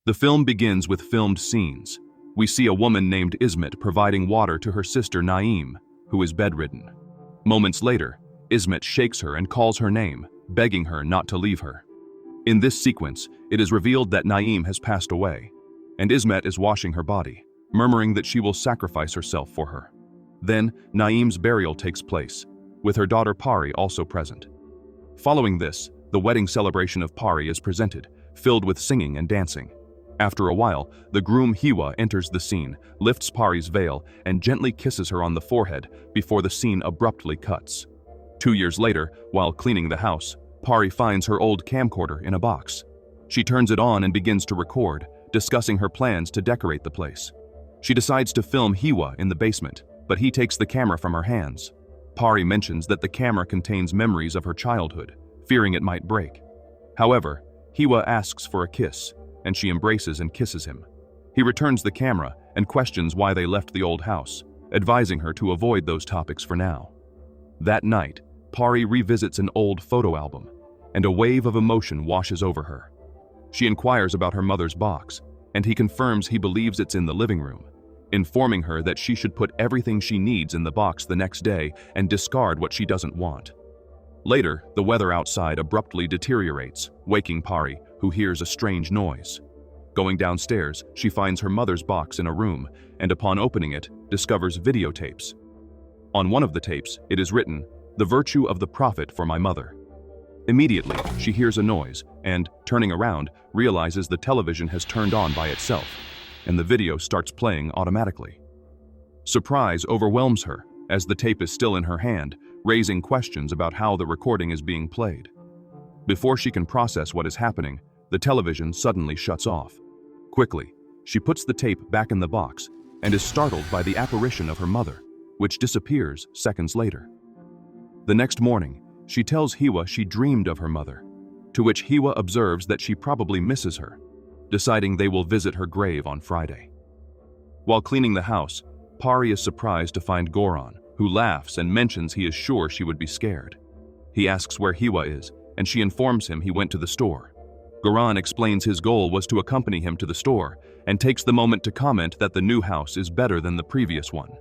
The film begins with filmed scenes. We see a woman named Ismet providing water to her sister Naeem, who is bedridden. Moments later, Ismet shakes her and calls her name, begging her not to leave her. In this sequence, it is revealed that Naeem has passed away, and Ismet is washing her body, murmuring that she will sacrifice herself for her. Then, Naeem's burial takes place, with her daughter Pari also present. Following this, the wedding celebration of Pari is presented, filled with singing and dancing. After a while, the groom Hiwa enters the scene, lifts Pari's veil, and gently kisses her on the forehead before the scene abruptly cuts. 2 years later, while cleaning the house, Pari finds her old camcorder in a box. She turns it on and begins to record, discussing her plans to decorate the place. She decides to film Hiwa in the basement, but he takes the camera from her hands. Pari mentions that the camera contains memories of her childhood, fearing it might break. However, Hiwa asks for a kiss, and she embraces and kisses him. He returns the camera and questions why they left the old house, advising her to avoid those topics for now. That night, Pari revisits an old photo album, and a wave of emotion washes over her. She inquires about her mother's box, and he confirms he believes it's in the living room, informing her that she should put everything she needs in the box the next day and discard what she doesn't want. Later, the weather outside abruptly deteriorates, waking Pari, who hears a strange noise. Going downstairs, she finds her mother's box in a room, and upon opening it, discovers videotapes. On one of the tapes, it is written, "The virtue of the prophet for my mother." Immediately, she hears a noise and, turning around, realizes the television has turned on by itself, and the video starts playing automatically. Surprise overwhelms her, as the tape is still in her hand, raising questions about how the recording is being played. Before she can process what is happening, the television suddenly shuts off. Quickly, she puts the tape back in the box and is startled by the apparition of her mother, which disappears seconds later. The next morning, she tells Hiwa she dreamed of her mother, to which Hiwa observes that she probably misses her, deciding they will visit her grave on Friday. While cleaning the house, Pari is surprised to find Goran, who laughs and mentions he is sure she would be scared. He asks where Hiwa is, and she informs him he went to the store. Goran explains his goal was to accompany him to the store, and takes the moment to comment that the new house is better than the previous one.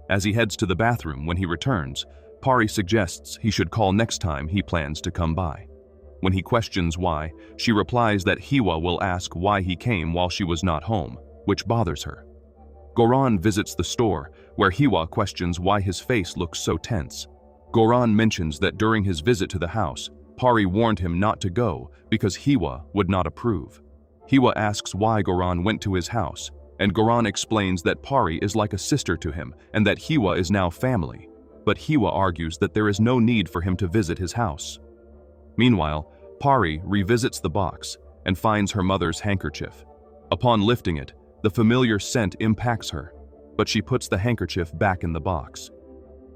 As he heads to the bathroom when he returns, Pari suggests he should call next time he plans to come by. When he questions why, she replies that Hiwa will ask why he came while she was not home, which bothers her. Goran visits the store, where Hiwa questions why his face looks so tense. Goran mentions that during his visit to the house, Pari warned him not to go because Hiwa would not approve. Hiwa asks why Goran went to his house, and Goran explains that Pari is like a sister to him and that Hiwa is now family, but Hiwa argues that there is no need for him to visit his house. Meanwhile, Pari revisits the box and finds her mother's handkerchief. Upon lifting it, the familiar scent impacts her, but she puts the handkerchief back in the box.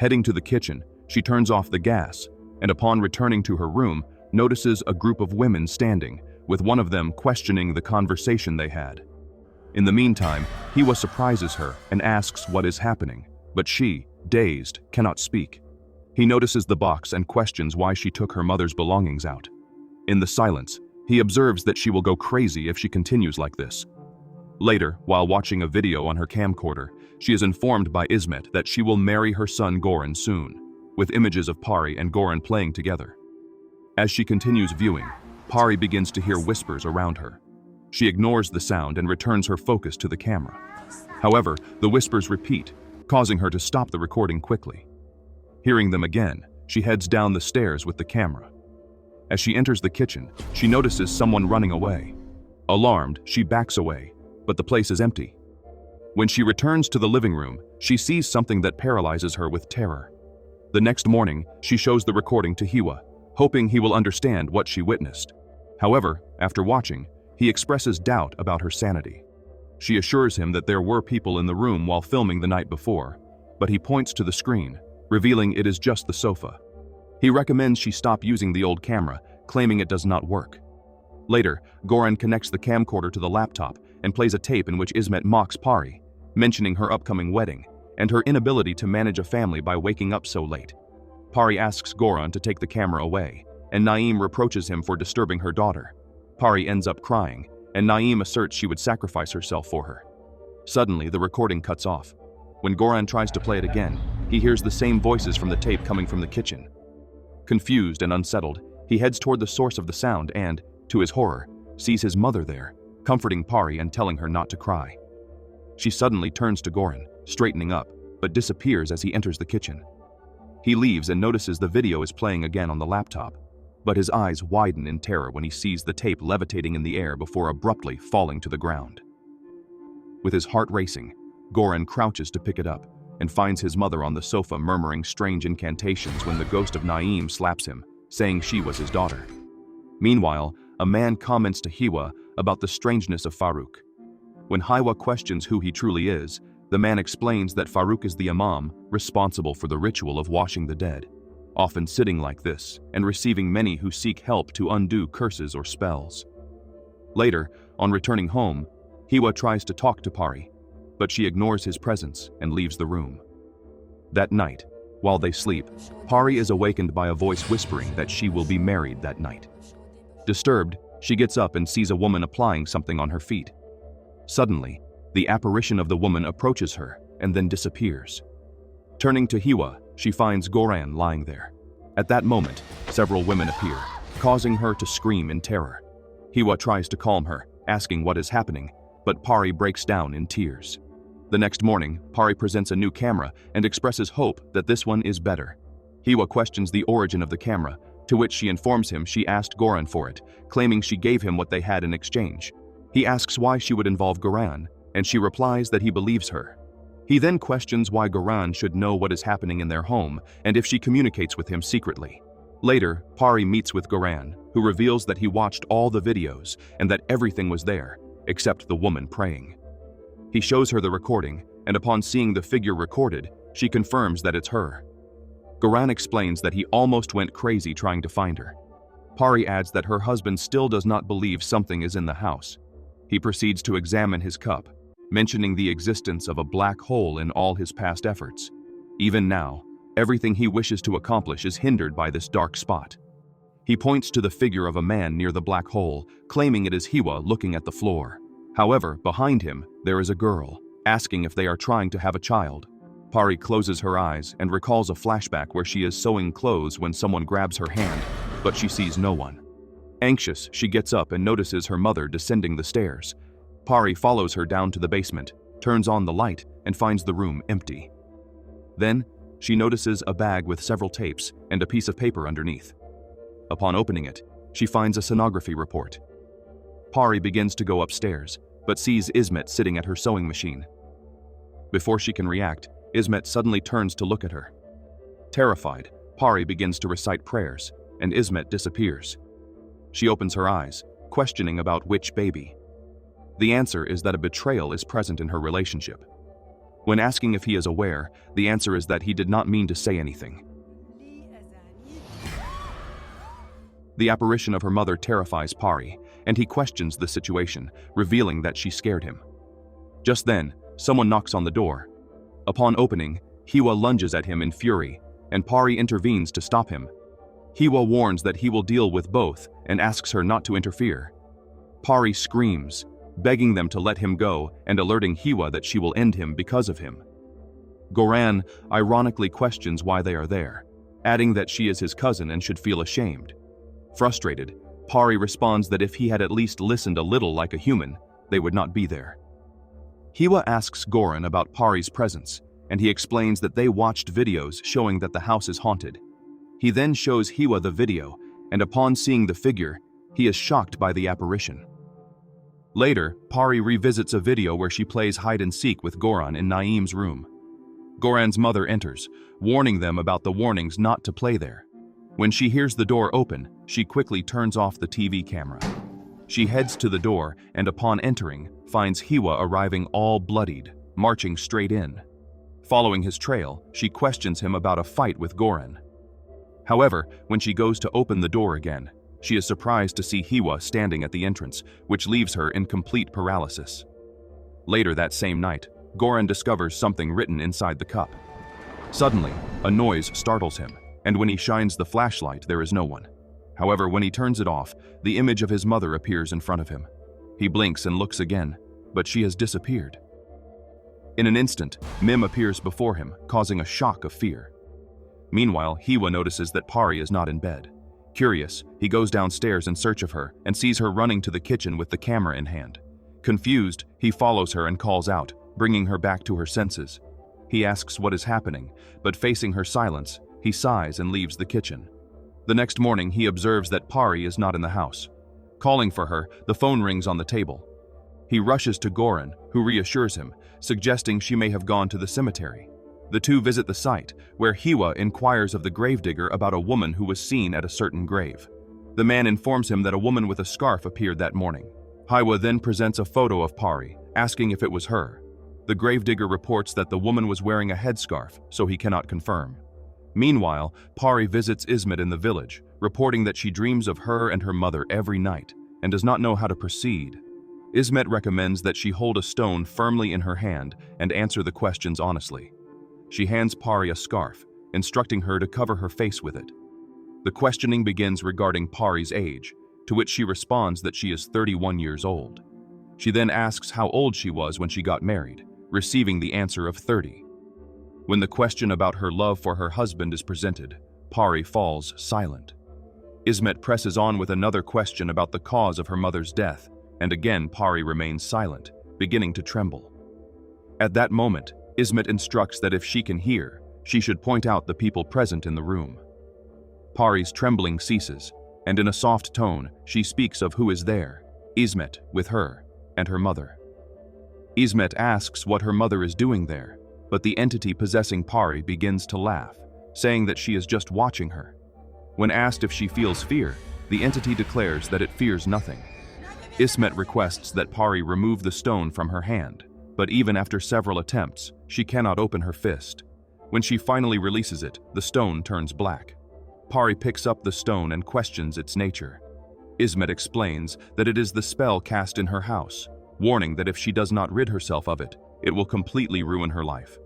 Heading to the kitchen, she turns off the gas, and upon returning to her room, notices a group of women standing, with one of them questioning the conversation they had. In the meantime, Hiwa surprises her and asks what is happening, but she, dazed, cannot speak. He notices the box and questions why she took her mother's belongings out. In the silence, he observes that she will go crazy if she continues like this. Later, while watching a video on her camcorder, she is informed by Ismet that she will marry her son Goran soon, with images of Pari and Goran playing together. As she continues viewing, Pari begins to hear whispers around her. She ignores the sound and returns her focus to the camera. However, the whispers repeat, causing her to stop the recording quickly. Hearing them again, she heads down the stairs with the camera. As she enters the kitchen, she notices someone running away. Alarmed, she backs away, but the place is empty. When she returns to the living room, she sees something that paralyzes her with terror. The next morning, she shows the recording to Hiwa, hoping he will understand what she witnessed. However, after watching, he expresses doubt about her sanity. She assures him that there were people in the room while filming the night before, but he points to the screen, revealing it is just the sofa. He recommends she stop using the old camera, claiming it does not work. Later, Goran connects the camcorder to the laptop and plays a tape in which Ismet mocks Pari, mentioning her upcoming wedding and her inability to manage a family by waking up so late. Pari asks Goran to take the camera away, and Naeem reproaches him for disturbing her daughter. Pari ends up crying, and Naeem asserts she would sacrifice herself for her. Suddenly, the recording cuts off. When Goran tries to play it again, he hears the same voices from the tape coming from the kitchen. Confused and unsettled, he heads toward the source of the sound and, to his horror, sees his mother there, comforting Pari and telling her not to cry. She suddenly turns to Goran, straightening up, but disappears as he enters the kitchen. He leaves and notices the video is playing again on the laptop, but his eyes widen in terror when he sees the tape levitating in the air before abruptly falling to the ground. With his heart racing, Goran crouches to pick it up and finds his mother on the sofa murmuring strange incantations when the ghost of Naeem slaps him, saying she was his daughter. Meanwhile, a man comments to Hiwa about the strangeness of Farouk. When Hiwa questions who he truly is, the man explains that Farouk is the imam responsible for the ritual of washing the dead, often sitting like this and receiving many who seek help to undo curses or spells. Later, on returning home, Hiwa tries to talk to Pari, but she ignores his presence and leaves the room. That night, while they sleep, Pari is awakened by a voice whispering that she will be married that night. Disturbed, she gets up and sees a woman applying something on her feet. Suddenly, the apparition of the woman approaches her and then disappears. Turning to Hiwa, she finds Goran lying there. At that moment, several women appear, causing her to scream in terror. Hiwa tries to calm her, asking what is happening, but Pari breaks down in tears. The next morning, Pari presents a new camera and expresses hope that this one is better. Hiwa questions the origin of the camera, to which she informs him she asked Goran for it, claiming she gave him what they had in exchange. He asks why she would involve Goran, and she replies that he believes her. He then questions why Goran should know what is happening in their home and if she communicates with him secretly. Later, Pari meets with Goran, who reveals that he watched all the videos and that everything was there, except the woman praying. He shows her the recording, and upon seeing the figure recorded, she confirms that it's her. Goran explains that he almost went crazy trying to find her. Pari adds that her husband still does not believe something is in the house. He proceeds to examine his cup, mentioning the existence of a black hole in all his past efforts. Even now, everything he wishes to accomplish is hindered by this dark spot. He points to the figure of a man near the black hole, claiming it is Hiwa looking at the floor. However, behind him, there is a girl, asking if they are trying to have a child. Pari closes her eyes and recalls a flashback where she is sewing clothes when someone grabs her hand, but she sees no one. Anxious, she gets up and notices her mother descending the stairs. Pari follows her down to the basement, turns on the light, and finds the room empty. Then, she notices a bag with several tapes and a piece of paper underneath. Upon opening it, she finds a sonography report. Pari begins to go upstairs, but sees Ismet sitting at her sewing machine. Before she can react, Ismet suddenly turns to look at her. Terrified, Pari begins to recite prayers, and Ismet disappears. She opens her eyes, questioning about which baby. The answer is that a betrayal is present in her relationship. When asking if he is aware, the answer is that he did not mean to say anything. The apparition of her mother terrifies Pari, and he questions the situation, revealing that she scared him. Just then, someone knocks on the door. Upon opening, Hiwa lunges at him in fury, and Pari intervenes to stop him. Hiwa warns that he will deal with both and asks her not to interfere. Pari screams, begging them to let him go and alerting Hiwa that she will end him because of him. Goran ironically questions why they are there, adding that she is his cousin and should feel ashamed. Frustrated, Pari responds that if he had at least listened a little like a human, they would not be there. Hiwa asks Goran about Pari's presence, and he explains that they watched videos showing that the house is haunted. He then shows Hiwa the video, and upon seeing the figure, he is shocked by the apparition. Later, Pari revisits a video where she plays hide-and-seek with Goran in Naeem's room. Goran's mother enters, warning them about the warnings not to play there. When she hears the door open, she quickly turns off the TV camera. She heads to the door and upon entering, finds Hiwa arriving all bloodied, marching straight in. Following his trail, she questions him about a fight with Goran. However, when she goes to open the door again, she is surprised to see Hiwa standing at the entrance, which leaves her in complete paralysis. Later that same night, Goran discovers something written inside the cup. Suddenly, a noise startles him, and when he shines the flashlight, there is no one. However, when he turns it off, the image of his mother appears in front of him. He blinks and looks again, but she has disappeared. In an instant, Mim appears before him, causing a shock of fear. Meanwhile, Hiwa notices that Pari is not in bed. Curious, he goes downstairs in search of her and sees her running to the kitchen with the camera in hand. Confused, he follows her and calls out, bringing her back to her senses. He asks what is happening, but facing her silence, he sighs and leaves the kitchen. The next morning, he observes that Pari is not in the house. Calling for her, the phone rings on the table. He rushes to Goran, who reassures him, suggesting she may have gone to the cemetery. The two visit the site, where Hiwa inquires of the gravedigger about a woman who was seen at a certain grave. The man informs him that a woman with a scarf appeared that morning. Hiwa then presents a photo of Pari, asking if it was her. The gravedigger reports that the woman was wearing a headscarf, so he cannot confirm. Meanwhile, Pari visits Ismet in the village, reporting that she dreams of her and her mother every night, and does not know how to proceed. Ismet recommends that she hold a stone firmly in her hand and answer the questions honestly. She hands Pari a scarf, instructing her to cover her face with it. The questioning begins regarding Pari's age, to which she responds that she is 31 years old. She then asks how old she was when she got married, receiving the answer of 30. When the question about her love for her husband is presented, Pari falls silent. Ismet presses on with another question about the cause of her mother's death, and again Pari remains silent, beginning to tremble. At that moment, Ismet instructs that if she can hear, she should point out the people present in the room. Pari's trembling ceases, and in a soft tone, she speaks of who is there, Ismet with her, and her mother. Ismet asks what her mother is doing there, but the entity possessing Pari begins to laugh, saying that she is just watching her. When asked if she feels fear, the entity declares that it fears nothing. Ismet requests that Pari remove the stone from her hand, but even after several attempts, she cannot open her fist. When she finally releases it, the stone turns black. Pari picks up the stone and questions its nature. Ismet explains that it is the spell cast in her house, warning that if she does not rid herself of it, it will completely ruin her life.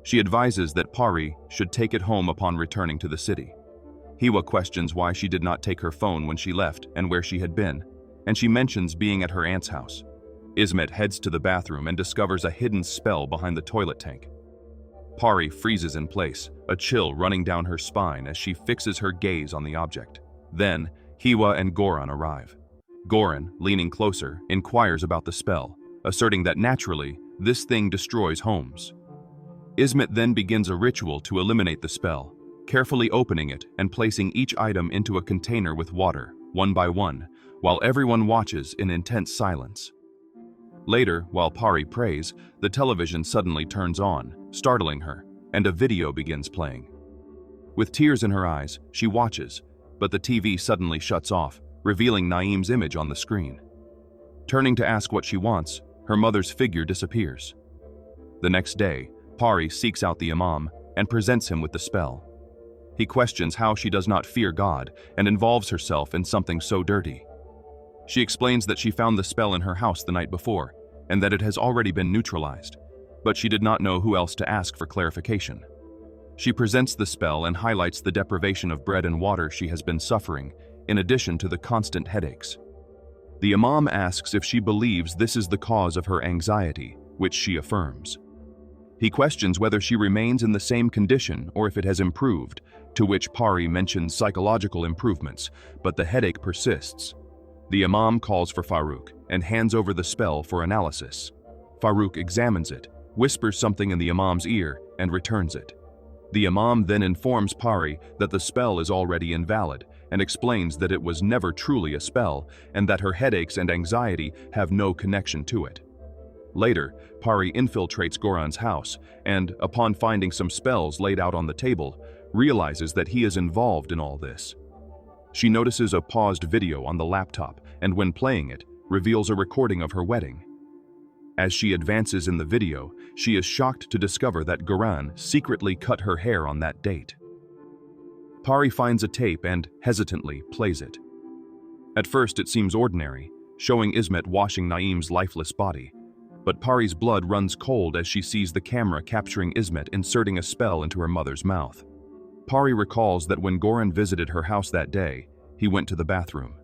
She advises that Pari should take it home upon returning to the city. Hiwa questions why she did not take her phone when she left and where she had been, and she mentions being at her aunt's house. Ismet heads to the bathroom and discovers a hidden spell behind the toilet tank. Pari freezes in place, a chill running down her spine as she fixes her gaze on the object. Then, Hiwa and Goran arrive. Goran, leaning closer, inquires about the spell, asserting that naturally, this thing destroys homes. Ismet then begins a ritual to eliminate the spell, carefully opening it and placing each item into a container with water, one by one, while everyone watches in intense silence. Later, while Pari prays, the television suddenly turns on, startling her, and a video begins playing. With tears in her eyes, she watches, but the TV suddenly shuts off, revealing Naeem's image on the screen. Turning to ask what she wants, her mother's figure disappears. The next day, Pari seeks out the imam and presents him with the spell. He questions how she does not fear God and involves herself in something so dirty. She explains that she found the spell in her house the night before, and that it has already been neutralized, but she did not know who else to ask for clarification. She presents the spell and highlights the deprivation of bread and water she has been suffering, in addition to the constant headaches. The imam asks if she believes this is the cause of her anxiety, which she affirms. He questions whether she remains in the same condition or if it has improved, to which Pari mentions psychological improvements, but the headache persists. The imam calls for Farouk and hands over the spell for analysis. Farouk examines it, whispers something in the imam's ear, and returns it. The imam then informs Pari that the spell is already invalid and explains that it was never truly a spell and that her headaches and anxiety have no connection to it. Later, Pari infiltrates Goran's house and, upon finding some spells laid out on the table, realizes that he is involved in all this. She notices a paused video on the laptop and, when playing it, reveals a recording of her wedding. As she advances in the video, she is shocked to discover that Goran secretly cut her hair on that date. Pari finds a tape and, hesitantly, plays it. At first it seems ordinary, showing Ismet washing Naeem's lifeless body, but Pari's blood runs cold as she sees the camera capturing Ismet inserting a spell into her mother's mouth. Pari recalls that when Goran visited her house that day, he went to the bathroom.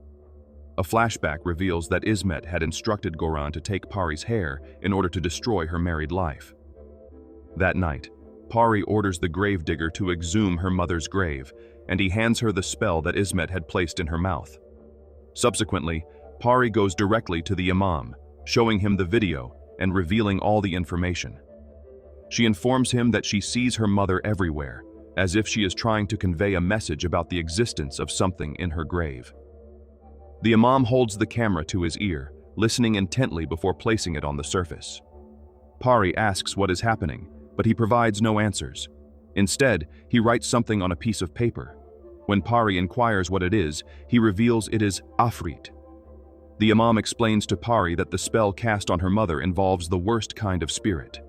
A flashback reveals that Ismet had instructed Goran to take Pari's hair in order to destroy her married life. That night, Pari orders the gravedigger to exhume her mother's grave, and he hands her the spell that Ismet had placed in her mouth. Subsequently, Pari goes directly to the imam, showing him the video and revealing all the information. She informs him that she sees her mother everywhere, as if she is trying to convey a message about the existence of something in her grave. The imam holds the camera to his ear, listening intently before placing it on the surface. Pari asks what is happening, but he provides no answers. Instead, he writes something on a piece of paper. When Pari inquires what it is, he reveals it is Afrit. The imam explains to Pari that the spell cast on her mother involves the worst kind of spirit.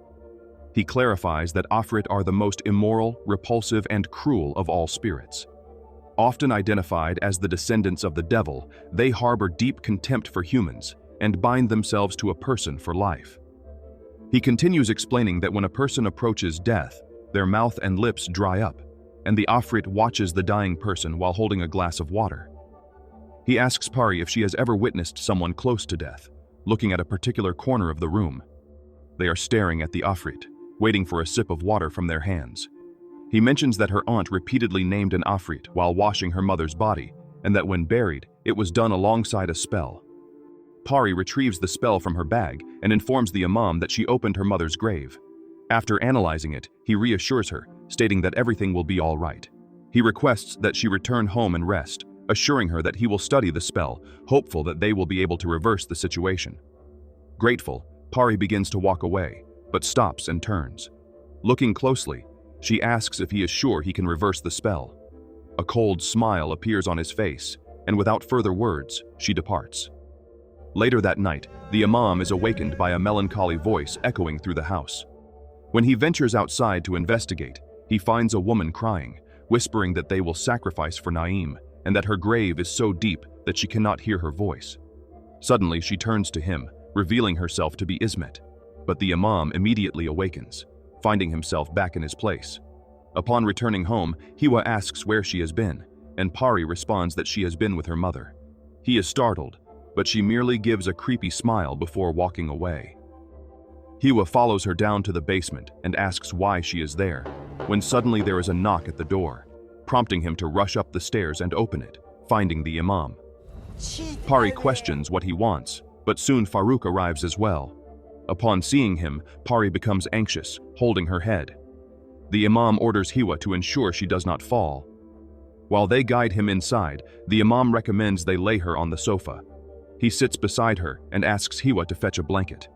He clarifies that Afrit are the most immoral, repulsive, and cruel of all spirits. Often identified as the descendants of the devil, they harbor deep contempt for humans and bind themselves to a person for life. He continues explaining that when a person approaches death, their mouth and lips dry up, and the Afrit watches the dying person while holding a glass of water. He asks Pari if she has ever witnessed someone close to death, looking at a particular corner of the room. They are staring at the Afrit, waiting for a sip of water from their hands. He mentions that her aunt repeatedly named an Afrit while washing her mother's body, and that when buried, it was done alongside a spell. Pari retrieves the spell from her bag and informs the imam that she opened her mother's grave. After analyzing it, he reassures her, stating that everything will be all right. He requests that she return home and rest, assuring her that he will study the spell, hopeful that they will be able to reverse the situation. Grateful, Pari begins to walk away, but stops and turns. Looking closely, she asks if he is sure he can reverse the spell. A cold smile appears on his face, and without further words, she departs. Later that night, the imam is awakened by a melancholy voice echoing through the house. When he ventures outside to investigate, he finds a woman crying, whispering that they will sacrifice for Naim, and that her grave is so deep that she cannot hear her voice. Suddenly, she turns to him, revealing herself to be Ismet, but the imam immediately awakens, finding himself back in his place. Upon returning home, Hiwa asks where she has been, and Pari responds that she has been with her mother. He is startled, but she merely gives a creepy smile before walking away. Hiwa follows her down to the basement and asks why she is there, when suddenly there is a knock at the door, prompting him to rush up the stairs and open it, finding the imam. Pari questions what he wants, but soon Farouk arrives as well. Upon seeing him, Pari becomes anxious, holding her head. The imam orders Hiwa to ensure she does not fall. While they guide him inside, the imam recommends they lay her on the sofa. He sits beside her and asks Hiwa to fetch a blanket.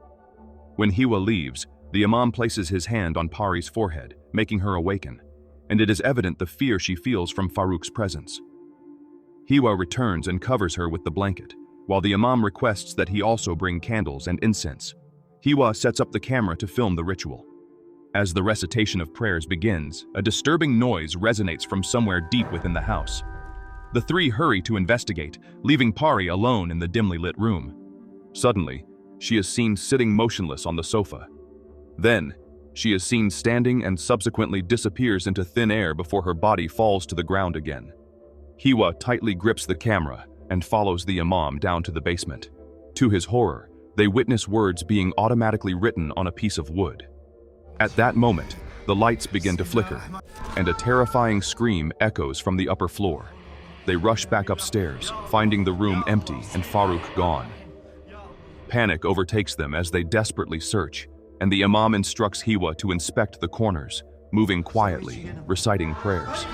When Hiwa leaves, the imam places his hand on Pari's forehead, making her awaken, and it is evident the fear she feels from Farouk's presence. Hiwa returns and covers her with the blanket, while the imam requests that he also bring candles and incense. Hiwa sets up the camera to film the ritual. As the recitation of prayers begins, a disturbing noise resonates from somewhere deep within the house. The three hurry to investigate, leaving Pari alone in the dimly lit room. Suddenly, she is seen sitting motionless on the sofa. Then, she is seen standing and subsequently disappears into thin air before her body falls to the ground again. Hiwa tightly grips the camera and follows the imam down to the basement. To his horror, they witness words being automatically written on a piece of wood. At that moment, the lights begin to flicker, and a terrifying scream echoes from the upper floor. They rush back upstairs, finding the room empty and Farouk gone. Panic overtakes them as they desperately search, and the imam instructs Hiwa to inspect the corners, moving quietly, reciting prayers.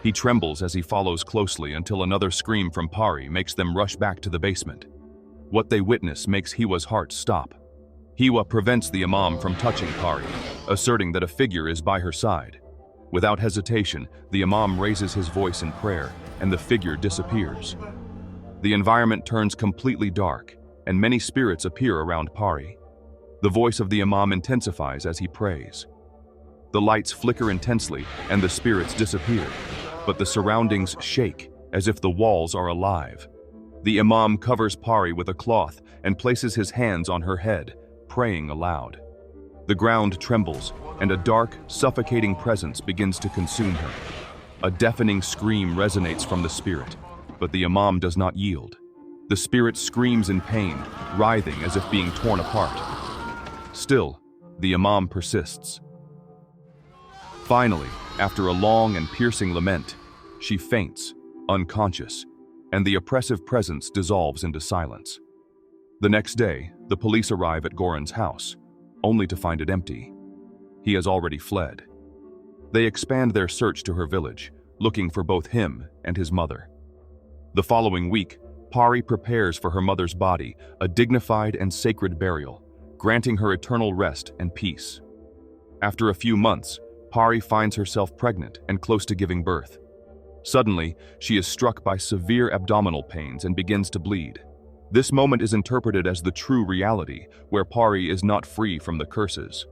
He trembles as he follows closely until another scream from Pari makes them rush back to the basement. What they witness makes Hiwa's heart stop. Hiwa prevents the imam from touching Pari, asserting that a figure is by her side. Without hesitation, the imam raises his voice in prayer, and the figure disappears. The environment turns completely dark, and many spirits appear around Pari. The voice of the imam intensifies as he prays. The lights flicker intensely, and the spirits disappear, but the surroundings shake as if the walls are alive. The imam covers Pari with a cloth and places his hands on her head, praying aloud. The ground trembles, and a dark, suffocating presence begins to consume her. A deafening scream resonates from the spirit, but the imam does not yield. The spirit screams in pain, writhing as if being torn apart. Still, the imam persists. Finally, after a long and piercing lament, she faints, unconscious, and the oppressive presence dissolves into silence. The next day, the police arrive at Goran's house, only to find it empty. He has already fled. They expand their search to her village, looking for both him and his mother. The following week, Pari prepares for her mother's body a dignified and sacred burial, granting her eternal rest and peace. After a few months, Pari finds herself pregnant and close to giving birth. Suddenly, she is struck by severe abdominal pains and begins to bleed. This moment is interpreted as the true reality, where Pari is not free from the curses.